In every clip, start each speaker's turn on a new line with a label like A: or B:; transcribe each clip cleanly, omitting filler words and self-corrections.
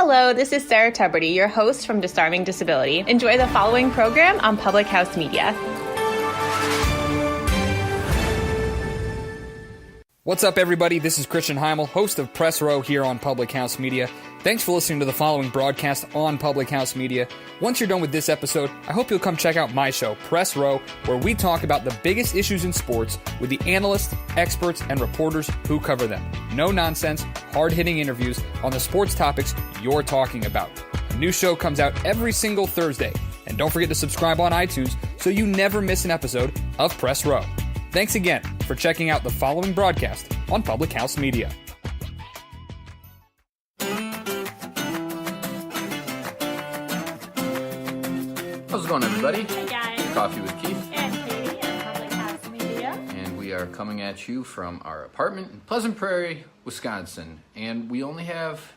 A: Hello, this is Sarah Tuberty, your host from Disarming Disability. Enjoy the following program on Public House Media.
B: What's up, everybody? This is Christian Heimel, host of Press Row here on Public House Media. Thanks for listening to the following broadcast on Public House Media. Once you're done with this episode, I hope you'll come check out my show, Press Row, where we talk about the biggest issues in sports with the analysts, experts, and reporters who cover them. No nonsense, hard-hitting interviews on the sports topics you're talking about. A new show comes out every single Thursday. And don't forget to subscribe on iTunes so you never miss an episode of Press Row. Thanks again for checking out the following broadcast on Public House Media.
C: How's it going, everybody?
D: Hey guys.
C: Coffee with Keith.
D: And Katie at Public House Media.
C: And we are coming at you from our apartment in Pleasant Prairie, Wisconsin. And we only have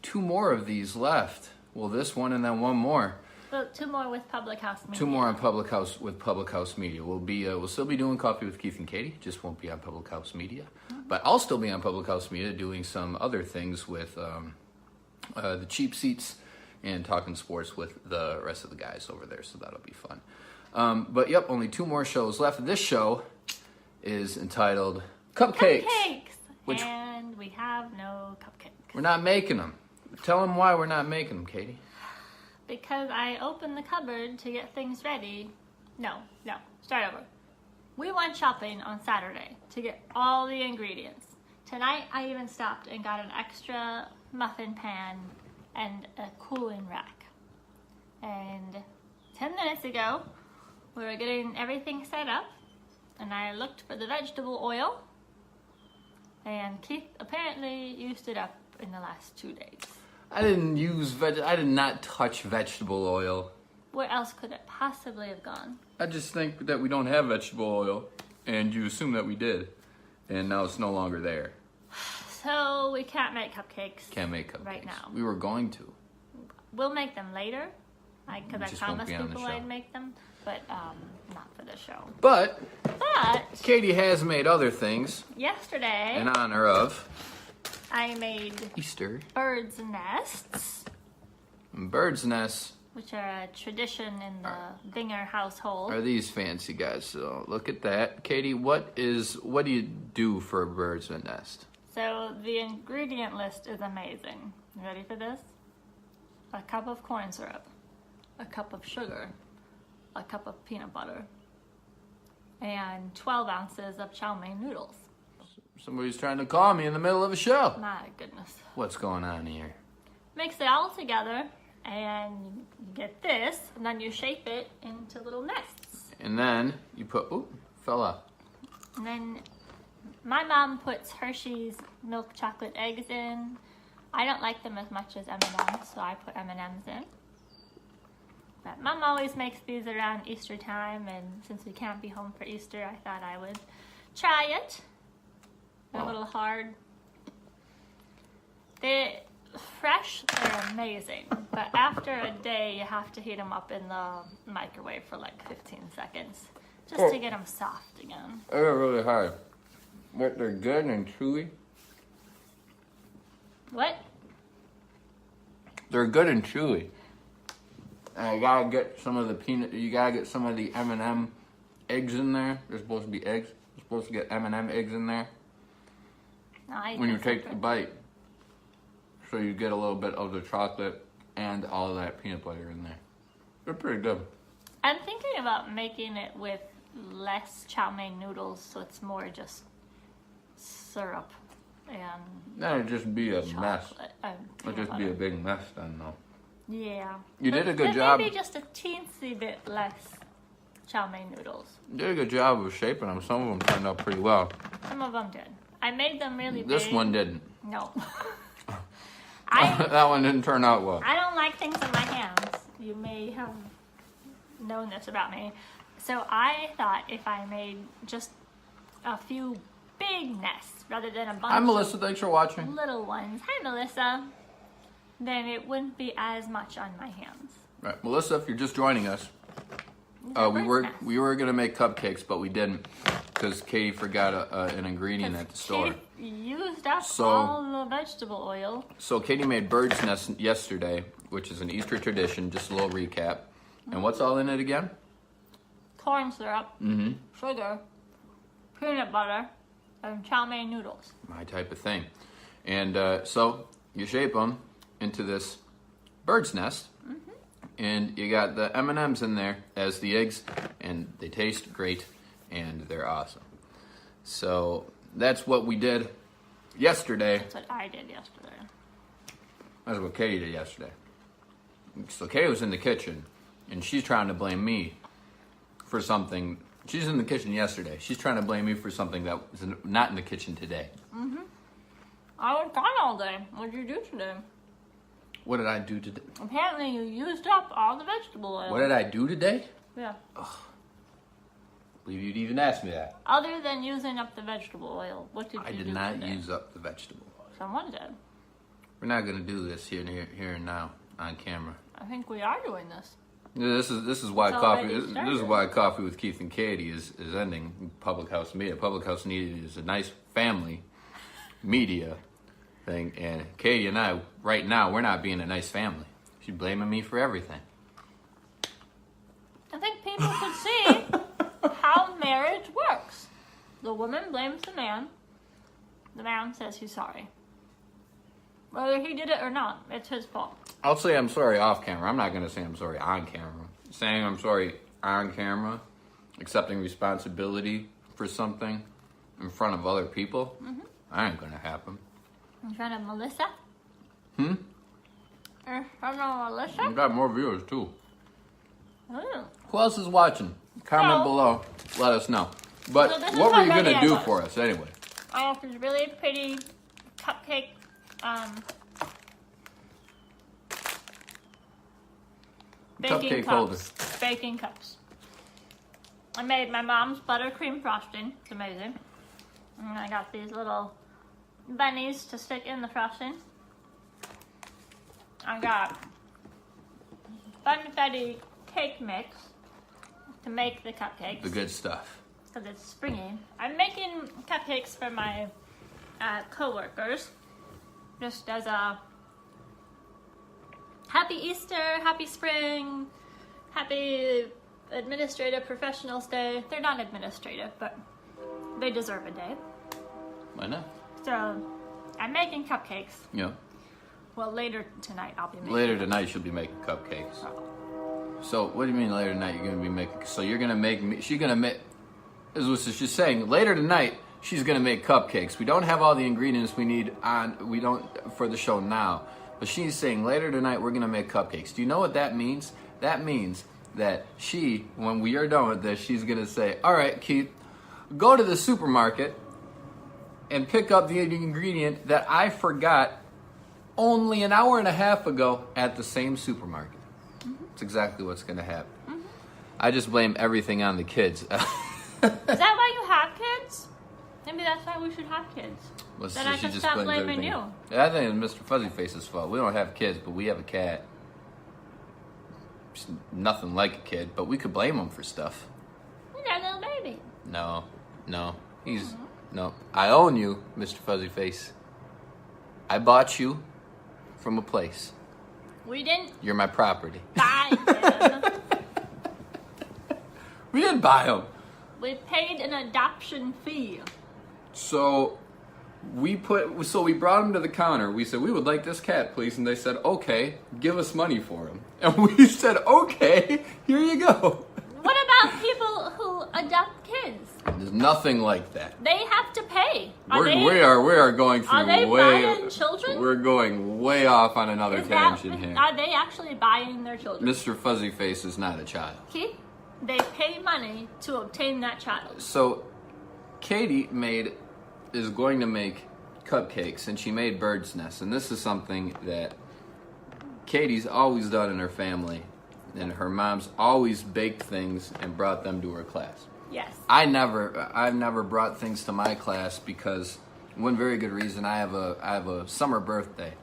C: 2 more of these left. Well, this one and then 1 more.
D: Well, 2 more with Public House Media.
C: 2 more on Public House with Public House Media. We'll still be doing Coffee with Keith and Katie. Just won't be on Public House Media. But I'll still be on Public House Media doing some other things with the cheap seats and talking sports with the rest of the guys over there. So that'll be fun. But yep, only 2 more shows left. This show is entitled Cupcakes.
D: Cupcakes! And we have no cupcakes.
C: We're not making them. Tell them why we're not making them, Katie.
D: Because I opened the cupboard to get things ready. No, start over. We went shopping on Saturday to get all the ingredients. Tonight I even stopped and got an extra muffin pan and a cooling rack. And 10 minutes ago, we were getting everything set up, and I looked for the vegetable oil, and Keith apparently used it up in the last 2 days.
C: I did not touch vegetable oil.
D: Where else could it possibly have gone?
C: I just think that we don't have vegetable oil, and you assume that we did, and now it's no longer there.
D: So we can't make cupcakes.
C: Can't make cupcakes.
D: Right now.
C: We were going to.
D: We'll make them later, because I
C: Just won't
D: promised
C: be on the
D: people
C: show.
D: I'd make them, but not for the show.
C: But
D: But
C: Katie has made other things
D: yesterday,
C: in honor of
D: I made
C: Easter.
D: bird's nests,
C: Bird's nests
D: which are a tradition in the Binger household.
C: are these fancy guys. So look at that. Katie, what do you do for a bird's nest?
D: So the ingredient list is amazing. You ready for this? A cup of corn syrup, a cup of sugar, a cup of peanut butter, and 12 ounces of chow mein noodles.
C: Somebody's trying to call me in the middle of a show.
D: My goodness.
C: What's going on here?
D: Mix it all together and you get this, and then you shape it into little nests.
C: And then you put, fell off.
D: And then my mom puts Hershey's milk chocolate eggs in. I don't like them as much as M&M's, so I put M&M's in. But Mom always makes these around Easter time, and since we can't be home for Easter, I thought I would try it. They're a little hard. They're fresh, they're amazing, but after a day, you have to heat them up in the microwave for like 15 seconds, just to get them soft again.
C: They're really hard. But they're good and chewy.
D: What?
C: They're good and chewy. And you gotta get some of the M&M eggs in there. There's supposed to be eggs. You're supposed to get M&M eggs in there
D: No, I
C: when you
D: think
C: take
D: so.
C: the bite. So you get a little bit of the chocolate and all of that peanut butter in there. They're pretty good.
D: I'm thinking about making it with less chow mein noodles, so it's more just syrup and
C: That'd just be a mess.
D: chocolate. And
C: It'd
D: peanut
C: just be a
D: butter.
C: big mess then, though.
D: Yeah.
C: You did a good
D: But
C: job.
D: Maybe just a teensy bit less chow mein noodles.
C: You did a good job of shaping them. Some of them turned out pretty well.
D: Some of them did. I made them really big.
C: This one didn't.
D: No.
C: That one didn't turn out well.
D: I don't like things in my hands. You may have known this about me. So I thought if I made just a few big nests rather than a bunch
C: Hi, Melissa.
D: of
C: Thanks for watching.
D: little ones, hi Melissa, then it wouldn't be as much on my hands.
C: Right, Melissa, if you're just joining us, We were gonna make cupcakes, but we didn't because Katie forgot an ingredient at the store.
D: Katie used up
C: So-
D: all the vegetable oil.
C: So Katie made bird's nest yesterday, which is an Easter tradition. Just a little recap. And what's all in it again?
D: Corn syrup, sugar, peanut butter, and chow mein noodles.
C: My type of thing. And so you shape them into this bird's nest, and you got the M&Ms in there as the eggs, and they taste great, and they're awesome. So that's what we did yesterday.
D: That's what I did yesterday.
C: That's what Katie did yesterday. So Katie was in the kitchen, and she's trying to blame me for something. She's in the kitchen yesterday. She's trying to blame me for something that was not in the kitchen today.
D: I was gone all day. What did you do today?
C: What did I do today?
D: Apparently you used up all the vegetable oil.
C: What did I do today?
D: Yeah.
C: Believe you'd even ask me that.
D: Other than using up the vegetable oil, what did
C: I
D: you
C: did
D: do
C: not
D: today?
C: use up the vegetable oil.
D: Someone did.
C: We're not going to do this here and now on camera.
D: I think we are doing this.
C: This is why
D: It's
C: coffee.
D: already
C: This is
D: started.
C: why Coffee with Keith and Katie is ending Public House Media. Public House Media is a nice family media thing, and Katie and I right now we're not being a nice family. She's blaming me for everything.
D: I think people should see how marriage works. The woman blames the man. The man says he's sorry. Whether he did it or not, it's his fault.
C: I'll say I'm sorry off camera. I'm not going to say I'm sorry on camera. Saying I'm sorry on camera, accepting responsibility for something in front of other people, that ain't going to happen.
D: In front of Melissa?
C: Hmm?
D: In front of Melissa?
C: We got more viewers too.
D: Oh.
C: Who else is watching? Comment
D: No.
C: below. Let us know. But
D: So this is
C: what were
D: how
C: you
D: ready
C: going
D: I
C: to do
D: was.
C: for us anyway?
D: I have these really pretty cupcake, baking
C: Cupcake
D: cups.
C: holder.
D: Baking cups. I made my mom's buttercream frosting. It's amazing. And I got these little bunnies to stick in the frosting. I got funfetti cake mix to make the cupcakes.
C: The good stuff.
D: Because it's springy. I'm making cupcakes for my co-workers, just as a happy Easter, happy spring, happy administrative professionals day. They're not administrative, but they deserve a day.
C: Why not?
D: So I'm making cupcakes.
C: Yeah.
D: Well, later tonight I'll be making.
C: Later tonight she'll be making cupcakes. So what do you mean later tonight you're going to be making? So you're going to make me? She's going to make? Is what she's saying. Later tonight she's going to make cupcakes. We don't have all the ingredients we need on. We don't for the show now. But she's saying later tonight we're going to make cupcakes. Do you know what that means? That means that she, when we are done with this, she's going to say, all right, Keith, go to the supermarket and pick up the ingredient that I forgot only an hour and a half ago at the same supermarket. That's exactly what's going to happen. I just blame everything on the kids.
D: Is that why you have kids? Maybe that's why we should have kids.
C: Well,
D: Then
C: so
D: I
C: she
D: can
C: just
D: stop
C: blames
D: blaming
C: everything.
D: you.
C: Yeah, I think it's Mr. Fuzzy Face's fault. We don't have kids, but we have a cat. It's nothing like a kid, but we could blame him for stuff.
D: You're a little baby.
C: No. He's no. I own you, Mr. Fuzzy Face. I bought you from a place.
D: We didn't
C: You're my property.
D: buy him.
C: We didn't buy him.
D: We paid an adoption fee.
C: So we brought him to the counter. We said, we would like this cat, please. And they said, okay, give us money for him. And we said, okay, here you go.
D: What about people who adopt kids?
C: There's nothing like that.
D: They have to pay.
C: We are going through
D: Are they buying children?
C: We're going way off on another tangent here.
D: Are they actually buying their children?
C: Mr. Fuzzy Face is not a child.
D: Keith, they pay money to obtain that child.
C: So Katie is going to make cupcakes, and she made bird's nests, and this is something that Katie's always done in her family, and her mom's always baked things and brought them to her class.
D: Yes.
C: I've never brought things to my class because one very good reason, I have a summer birthday,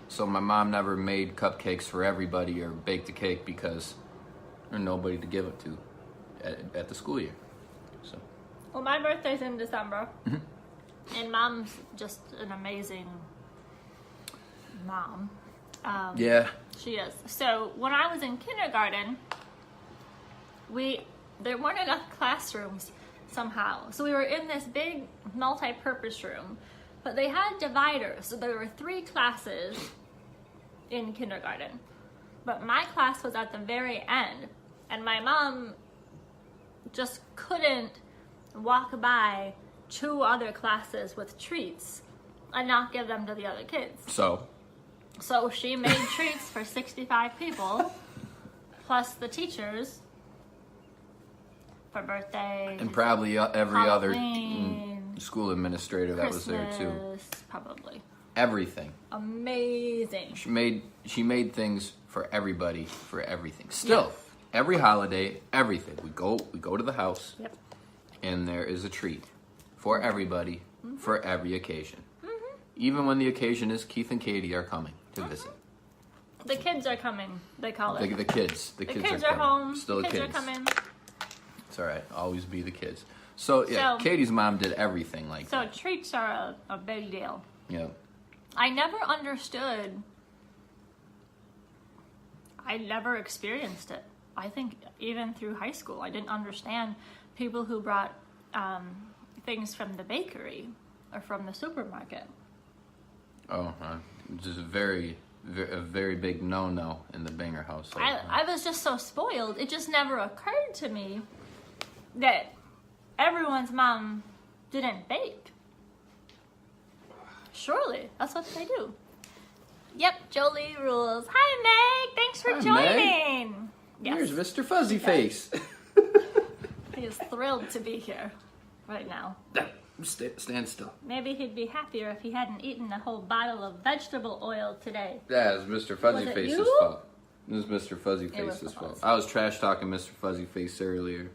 C: so my mom never made cupcakes for everybody or baked a cake because there's nobody to give it to. at the school year. So.
D: Well, my birthday's in December, and Mom's just an amazing mom.
C: Yeah.
D: She is. So when I was in kindergarten, there weren't enough classrooms somehow. So we were in this big multi-purpose room, but they had dividers. So there were 3 classes in kindergarten. But my class was at the very end, and my mom just couldn't walk by 2 other classes with treats and not give them to the other kids. So she made treats for 65 people, plus the teachers for birthday.
C: And probably every
D: Halloween,
C: other school administrator that was there too.
D: Christmas, probably.
C: Everything.
D: Amazing.
C: She made things for everybody, for everything. Still, every holiday, everything. We go to the house, and there is a treat for everybody, for every occasion. Even when the occasion is Keith and Katie are coming to visit.
D: The kids are coming, they call it.
C: The kids
D: are
C: are
D: home.
C: Still the
D: kids are coming.
C: It's all right. Always be the kids. So, yeah, Katie's mom did everything like that.
D: So treats are a big deal.
C: Yeah.
D: I never understood. I never experienced it. I think even through high school, I didn't understand people who brought things from the bakery or from the supermarket.
C: Oh, just a very big no-no in the Banger household.
D: I was just so spoiled. It just never occurred to me that everyone's mom didn't bake. Surely, that's what they do. Yep, Jolie rules. Hi, Meg. Thanks for joining. Yes.
C: Here's Mr. Fuzzy Face.
D: He is thrilled to be here right now.
C: Stand still.
D: Maybe he'd be happier if he hadn't eaten a whole bottle of vegetable oil today.
C: That is Mr. Fuzzy
D: Was it
C: Face's
D: you?
C: fault. This is Mr. Fuzzy Face's fault. I was trash talking Mr. Fuzzy Face earlier.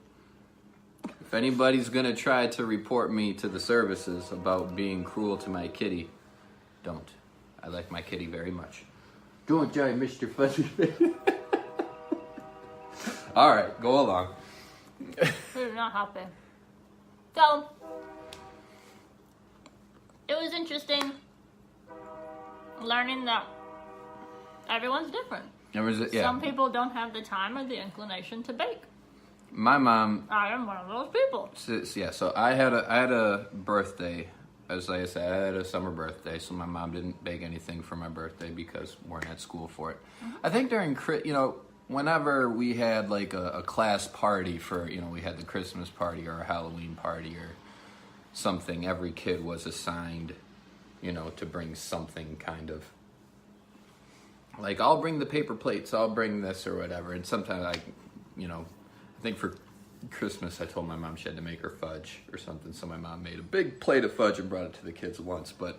C: If anybody's gonna try to report me to the services about being cruel to my kitty, don't. I like my kitty very much. Don't try, Mr. Fuzzy Face. All right, go along.
D: We're not happy. So, it was interesting learning that everyone's different. Some people don't have the time or the inclination to bake.
C: My mom.
D: I am one of those people.
C: So I had a birthday. As I said, I had a summer birthday, so my mom didn't bake anything for my birthday because we weren't at school for it. I think during, whenever we had like a class party for, we had the Christmas party or a Halloween party or something, every kid was assigned, to bring something kind of. Like, I'll bring the paper plates, I'll bring this or whatever. And sometimes I think for Christmas I told my mom she had to make her fudge or something. So my mom made a big plate of fudge and brought it to the kids once. But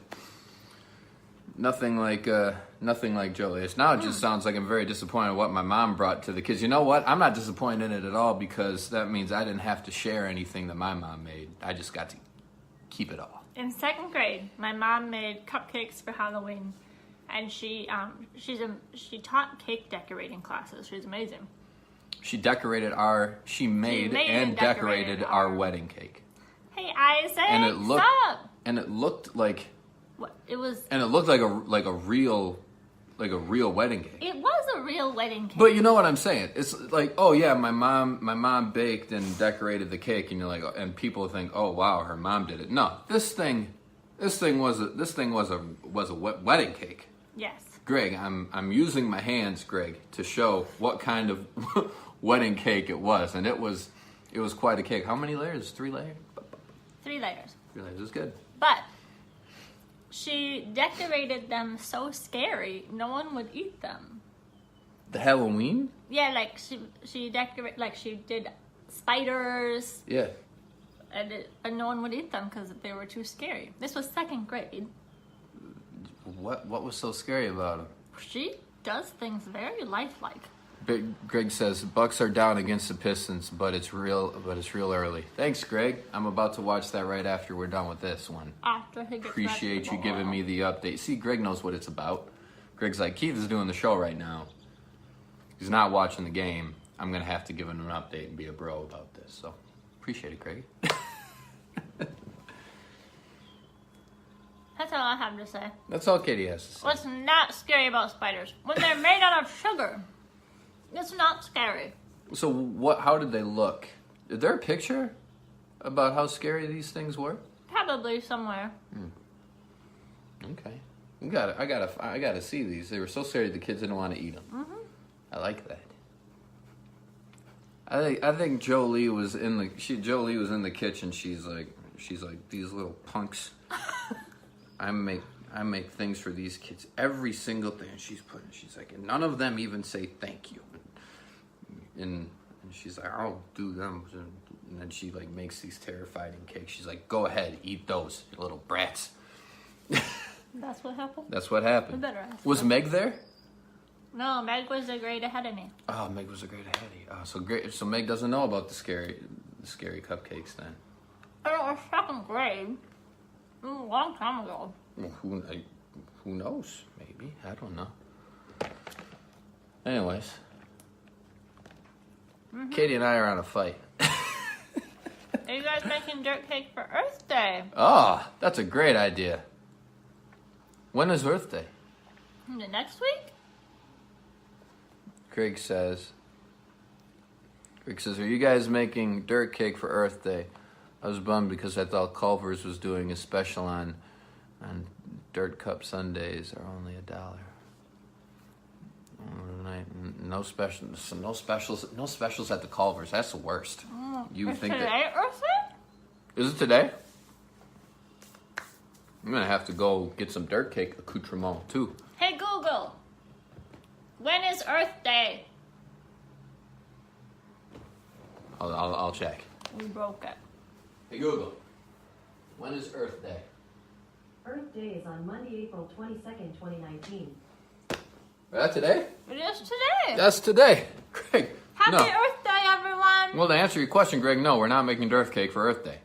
C: nothing like Joliet's. Now it just sounds like I'm very disappointed in what my mom brought to the kids. You know what? I'm not disappointed in it at all because that means I didn't have to share anything that my mom made. I just got to keep it all.
D: In 2nd grade, my mom made cupcakes for Halloween, and she taught cake decorating classes. She was amazing.
C: She made and decorated our wedding cake.
D: Hey, Isaac,
C: and it looked like
D: what it was.
C: And it looked like a real wedding cake.
D: It was a real wedding cake.
C: But you know what I'm saying? It's like, oh yeah, my mom baked and decorated the cake, and you're like, and people think, oh wow, her mom did it. No, this thing was a wedding cake.
D: Yes.
C: Greg, I'm using my hands, Greg, to show what kind of wedding cake it was, and it was quite a cake. How many layers? 3 layers?
D: 3 layers.
C: 3 layers. It was good.
D: But she decorated them so scary, no one would eat them.
C: The Halloween?
D: Yeah, like she decorated, like she did spiders.
C: Yeah.
D: And no one would eat them because they were too scary. This was 2nd grade.
C: What was so scary about them?
D: She does things very lifelike.
C: Greg says Bucks are down against the Pistons, but it's real early. Thanks, Greg. I'm about to watch that right after we're done with this one.
D: After he gets
C: Appreciate you giving me the update. See, Greg knows what it's about. Greg's like, Keith is doing the show right now. He's not watching the game. I'm going to have to give him an update and be a bro about this. So, appreciate it, Craig.
D: That's all I have to say.
C: That's all Katie has to say.
D: What's not scary about spiders? When they're made out of sugar, it's not scary.
C: So, how did they look? Is there a picture about how scary these things were?
D: Probably somewhere.
C: Okay. I gotta see these. They were so scary the kids didn't want to eat them.
D: Mm-hmm.
C: I like that. I think Jolie was in the kitchen. She's like these little punks. I make things for these kids, every single thing. She's like, and none of them even say thank you. And she's like, I'll do them. And then she like makes these terrifying cakes. She's like, go ahead, eat those, you little brats.
D: That's what happened?
C: That's what happened.
D: We better ask
C: Was
D: her.
C: Meg there?
D: No, Meg was a grade ahead of me.
C: Oh, Meg was a grade ahead of you. Oh, so great. So Meg doesn't know about the scary cupcakes then.
D: I was second grade. A long time ago.
C: Well, who knows? Maybe. I don't know. Anyways. Katie and I are on a fight.
D: Are you guys making dirt cake for Earth Day?
C: Oh, that's a great idea. When is Earth Day?
D: The next week?
C: Craig says, are you guys making dirt cake for Earth Day? I was bummed because I thought Culver's was doing a special on Dirt Cup Sundays are only $1. No specials at the Culver's. That's the worst. You
D: Is
C: think
D: today
C: that
D: Earth Day?
C: is it today? I'm gonna have to go get some dirt cake accoutrement too.
D: Hey Google, when is Earth Day?
C: I'll check.
D: We broke it.
C: Hey Google, when is Earth Day?
E: Earth Day is on Monday, April 22nd, 2019.
C: Is that today?
D: It is today.
C: That's today. Greg.
D: Happy
C: No.
D: Earth Day, everyone.
C: Well, to answer your question, Greg, no, we're not making dirt cake for Earth Day.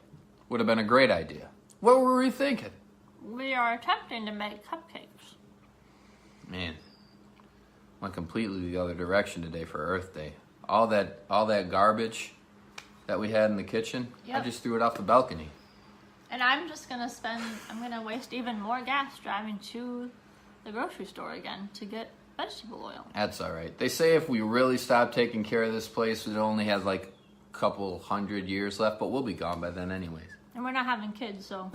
C: Would have been a great idea. What were we thinking?
D: We are attempting to make cupcakes.
C: Man, went completely the other direction today for Earth Day. All that garbage that we had in the kitchen, I
D: Yep.
C: just threw it off the balcony.
D: And I'm gonna waste even more gas driving to the grocery store again to get vegetable oil.
C: That's all right. They say if we really stop taking care of this place, it only has like a couple 100 years left, but we'll be gone by then anyways.
D: And we're not having kids, so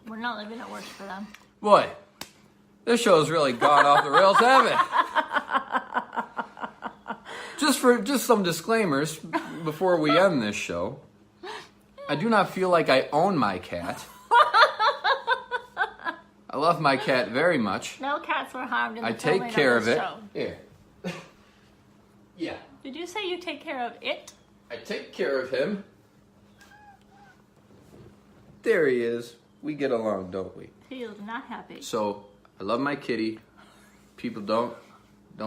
D: we're not living it worse for them.
C: Boy, this show's really gone off the rails, haven't it? Just some disclaimers before we end this show. I do not feel like I own my cat. I love my cat very much.
D: No cats were harmed in the
C: I take
D: filming
C: care
D: of
C: of
D: this
C: it.
D: show.
C: Here. Yeah.
D: Did you say you take care of it?
C: I take care of him. There he is. We get along, don't we?
D: He is not happy.
C: So, I love my kitty. People don't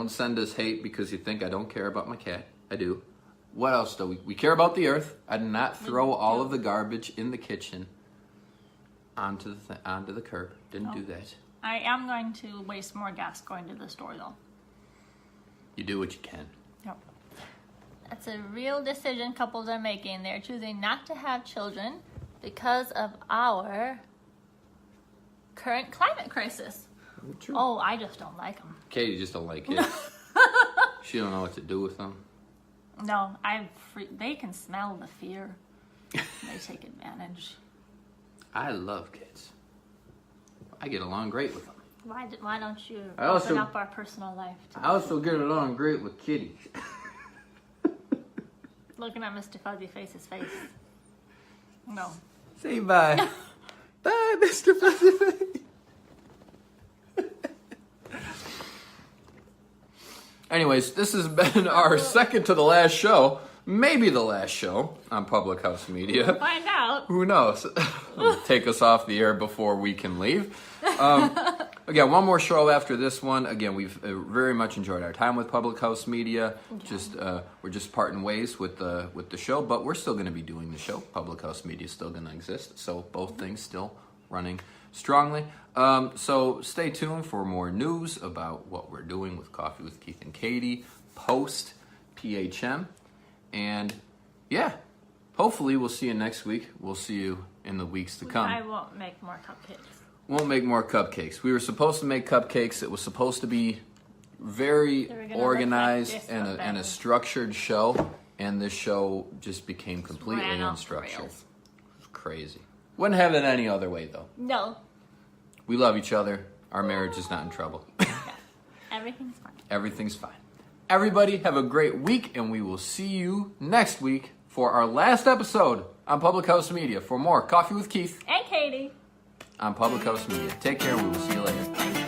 C: send us hate because you think I don't care about my cat. I do. What else do we care about the earth? I did not throw all of the garbage in the kitchen onto the curb. Didn't do that.
D: I am going to waste more gas going to the store, though.
C: You do what you can.
D: Yep. That's a real decision couples are making. They're choosing not to have children because of our current climate crisis.
C: True.
D: Oh, I just don't like them.
C: Katie just don't like kids. She don't know what to do with them.
D: No, they can smell the fear. They take advantage.
C: I love kids. I get along great with them.
D: Why don't you
C: I also-
D: open up our personal life?
C: I also get along great with kitties.
D: Looking at Mr. Fuzzy Face's face. No.
C: Say bye. Bye, Mr. Fuzzy. Anyways, this has been our second to the last show, maybe the last show on Public House Media.
D: Find out.
C: Who knows? Take us off the air before we can leave. Again, one more show after this one. Again, we've very much enjoyed our time with Public House Media. We're just parting ways with the show, but we're still going to be doing the show. Public House Media is still going to exist, so both things still running strongly. So stay tuned for more news about what we're doing with Coffee with Keith and Katie. post PHM. And yeah, hopefully we'll see you next week. We'll see you in the weeks to come.
D: I won't make more cupcakes.
C: Won't make more cupcakes. We were supposed to make cupcakes. It was supposed to be very
D: They were gonna
C: organized
D: look like this
C: and
D: real
C: and a
D: big.
C: structured show. And this show just became completely
D: ran off the
C: unstructured.
D: rails.
C: It's crazy. Wouldn't have it any other way, though.
D: No,
C: We love each other. Our marriage is not in trouble.
D: everything's fine.
C: Everything's fine. Everybody have a great week, and we will see you next week for our last episode on Public House Media. For more Coffee with Keith
D: And Katie.
C: on Public House Media. Take care, and we will see you later.